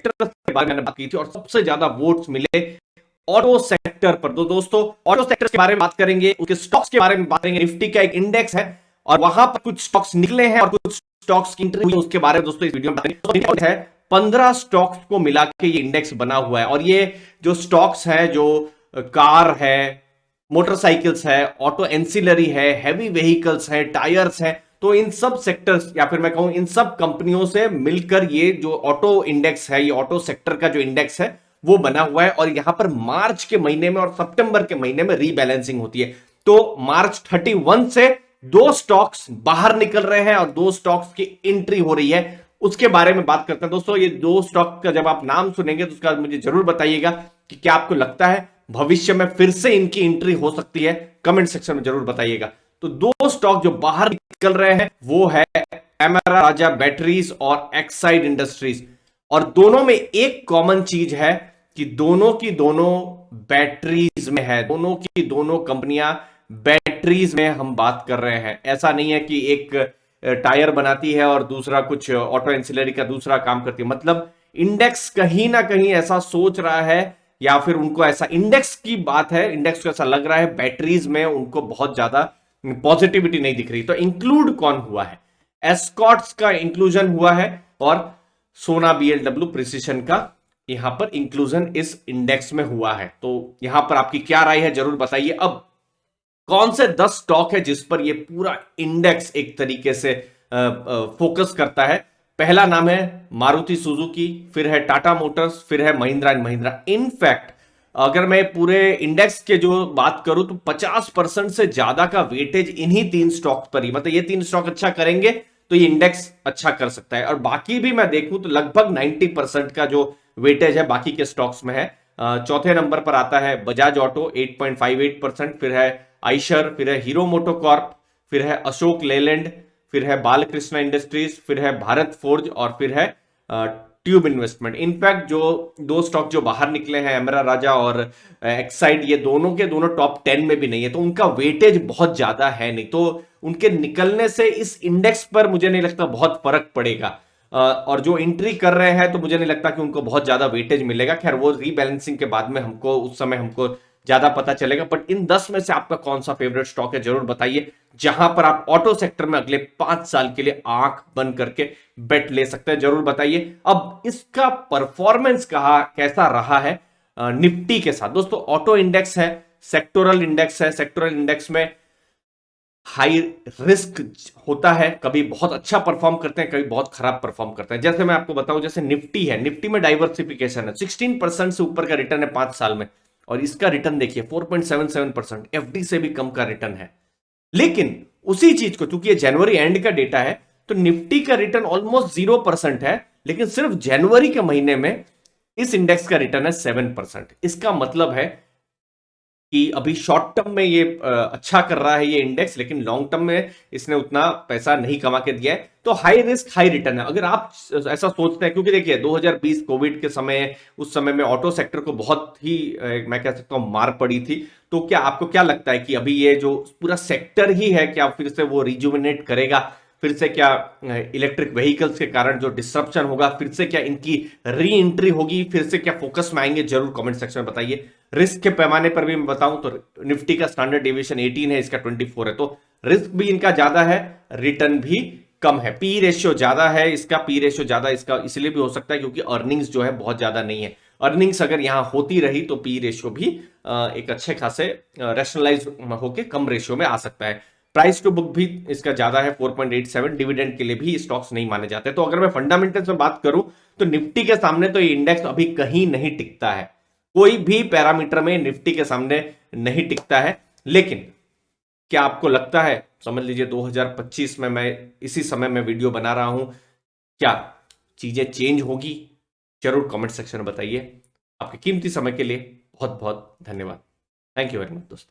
Sector के बारे में मैंने बात की थी और सबसे ज्यादा वोट्स मिले ऑटो सेक्टर पर। तो दोस्तों ऑटो सेक्टर के बारे में बात करेंगे, उसके स्टॉक्स के बारे में बात करेंगे। निफ्टी का एक इंडेक्स है और वहां पर कुछ स्टॉक्स निकले हैं और कुछ स्टॉक्स की एंट्री हुई, उसके बारे में दोस्तों इस वीडियो में बात है। 15 स्टॉक्स को मिला के ये इंडेक्स बना हुआ है और ये जो स्टॉक्स है, जो कार है, मोटरसाइकिल्स है, ऑटो एंसिलरी है, हैवी व्हीकल्स है, टायर्स है, तो इन सब सेक्टर्स या फिर मैं कहूं इन सब कंपनियों से मिलकर ये जो ऑटो इंडेक्स है, ये ऑटो सेक्टर का जो इंडेक्स है वो बना हुआ है। और यहां पर मार्च के महीने में और सितंबर के महीने में रीबैलेंसिंग होती है। तो मार्च 31 से 2 स्टॉक्स बाहर निकल रहे हैं और 2 स्टॉक्स की एंट्री हो रही है, उसके बारे में बात करते हैं। दोस्तों ये 2 स्टॉक का जब आप नाम सुनेंगे तो उसका मुझे जरूर बताइएगा कि क्या आपको लगता है भविष्य में फिर से इनकी एंट्री हो सकती है, कमेंट सेक्शन में जरूर बताइएगा। तो 2 स्टॉक जो बाहर निकल रहे हैं वो है एमआरआ राजा बैटरीज और एक्साइड इंडस्ट्रीज। और दोनों में एक कॉमन चीज है कि दोनों की दोनों बैटरीज में है, दोनों की दोनों कंपनियां बैटरीज में हम बात कर रहे हैं। ऐसा नहीं है कि एक टायर बनाती है और दूसरा कुछ ऑटो एंसिलरी का दूसरा काम करती है। मतलब इंडेक्स कहीं ना कहीं ऐसा सोच रहा है या फिर उनको ऐसा इंडेक्स की बात है, इंडेक्स को ऐसा लग रहा है बैटरीज में उनको बहुत ज्यादा पॉजिटिविटी नहीं दिख रही। तो इंक्लूड कौन हुआ है? एस्कॉट्स का इंक्लूजन हुआ है और सोना बीएलडब्ल्यू प्रिसिशन का यहां पर इंक्लूजन इस इंडेक्स में हुआ है। तो यहां पर आपकी क्या राय है जरूर बताइए। अब कौन से 10 स्टॉक है जिस पर यह पूरा इंडेक्स एक तरीके से फोकस करता है? पहला नाम है मारुति सुजुकी, फिर है टाटा मोटर्स, फिर है महिंद्रा एंड महिंद्रा। इनफैक्ट अगर मैं पूरे इंडेक्स के जो बात करूं तो 50% से ज्यादा का वेटेज इन्हीं 3 स्टॉक पर ही, मतलब ये 3 स्टॉक अच्छा करेंगे तो ये इंडेक्स अच्छा कर सकता है। और बाकी भी मैं देखूं तो लगभग 90% का जो वेटेज है बाकी के स्टॉक्स में है। चौथे नंबर पर आता है बजाज ऑटो 8.58%, फिर है आइशर, फिर है हीरो मोटोकॉर्प, फिर है अशोक लेलैंड, फिर है बालकृष्ण इंडस्ट्रीज, फिर है भारत फोर्ज और फिर है ट्यूब इन्वेस्टमेंट। इनफैक्ट जो 2 स्टॉक जो बाहर निकले हैं एमरा राजा और एक्साइड, ये दोनों के दोनों टॉप 10 में भी नहीं है, तो उनका वेटेज बहुत ज्यादा है नहीं। तो उनके निकलने से इस इंडेक्स पर मुझे नहीं लगता बहुत फर्क पड़ेगा। और जो एंट्री कर रहे हैं तो मुझे नहीं लगता कि उनको बहुत ज्यादा वेटेज मिलेगा। खैर वो रीबैलेंसिंग के बाद में हमको उस समय हमको ज्यादा पता चलेगा। बट इन 10 में से आपका कौन सा फेवरेट स्टॉक है जरूर बताइए, जहां पर आप ऑटो सेक्टर में अगले 5 साल के लिए आंख बंद करके बेट ले सकते हैं, जरूर बताइए। अब इसका परफॉर्मेंस कैसा रहा है निफ्टी के साथ? दोस्तों ऑटो इंडेक्स है, सेक्टोरल इंडेक्स है, सेक्टोरल इंडेक्स में हाई रिस्क होता है, कभी बहुत अच्छा परफॉर्म करते हैं, कभी बहुत खराब परफॉर्म करते हैं। जैसे मैं आपको बताऊं, जैसे निफ्टी है, निफ्टी में डाइवर्सिफिकेशन है, 16% से ऊपर का रिटर्न है 5 साल में और इसका रिटर्न देखिए 4.77%, एफडी से भी कम का रिटर्न है। लेकिन उसी चीज को, चूंकि ये जनवरी एंड का डेटा है, तो निफ्टी का रिटर्न ऑलमोस्ट 0% है, लेकिन सिर्फ जनवरी के महीने में इस इंडेक्स का रिटर्न है 7%। इसका मतलब है कि अभी शॉर्ट टर्म में ये अच्छा कर रहा है ये इंडेक्स, लेकिन लॉन्ग टर्म में इसने उतना पैसा नहीं कमा के दिया है। तो हाई रिस्क हाई रिटर्न है अगर आप ऐसा सोचते हैं। क्योंकि देखिए 2020 कोविड के समय, उस समय में ऑटो सेक्टर को बहुत ही मैं कह सकता हूं मार पड़ी थी। तो क्या आपको क्या लगता है कि अभी ये जो पूरा सेक्टर ही है क्या फिर से वो रिजुविनेट करेगा? फिर से क्या इलेक्ट्रिक व्हीकल्स के कारण जो डिस्ट्रप्शन होगा, फिर से क्या इनकी री एंट्री होगी, फिर से क्या फोकस में आएंगे? जरूर कमेंट सेक्शन में बताइए। रिस्क के पैमाने पर भी मैं बताऊं तो निफ्टी का स्टैंडर्ड डेविएशन 18 है, इसका 24 है, तो रिस्क भी इनका ज्यादा है, रिटर्न भी कम है। पी रेशियो ज्यादा है इसका, पी रेशियो ज्यादा इसका इसलिए भी हो सकता है क्योंकि अर्निंग्स जो है बहुत ज्यादा नहीं है। अर्निंग्स अगर यहां होती रही तो पी रेशियो भी एक अच्छे खासे रैशनलाइज होकर कम रेशियो में आ सकता है। प्राइस टू बुक भी इसका ज्यादा है 4.87, डिविडेंड के लिए भी स्टॉक्स नहीं माने जाते। तो अगर मैं फंडामेंटल्स में बात करूं तो निफ्टी के सामने तो ये इंडेक्स अभी कहीं नहीं टिकता है, कोई भी पैरामीटर में निफ्टी के सामने नहीं टिकता है। लेकिन क्या आपको लगता है, समझ लीजिए 2025 में मैं इसी समय में वीडियो बना रहा हूं, क्या चीजें चेंज होगी? जरूर कमेंट सेक्शन में बताइए। आपके कीमती समय के लिए बहुत बहुत धन्यवाद। थैंक यू वेरी मच दोस्तों।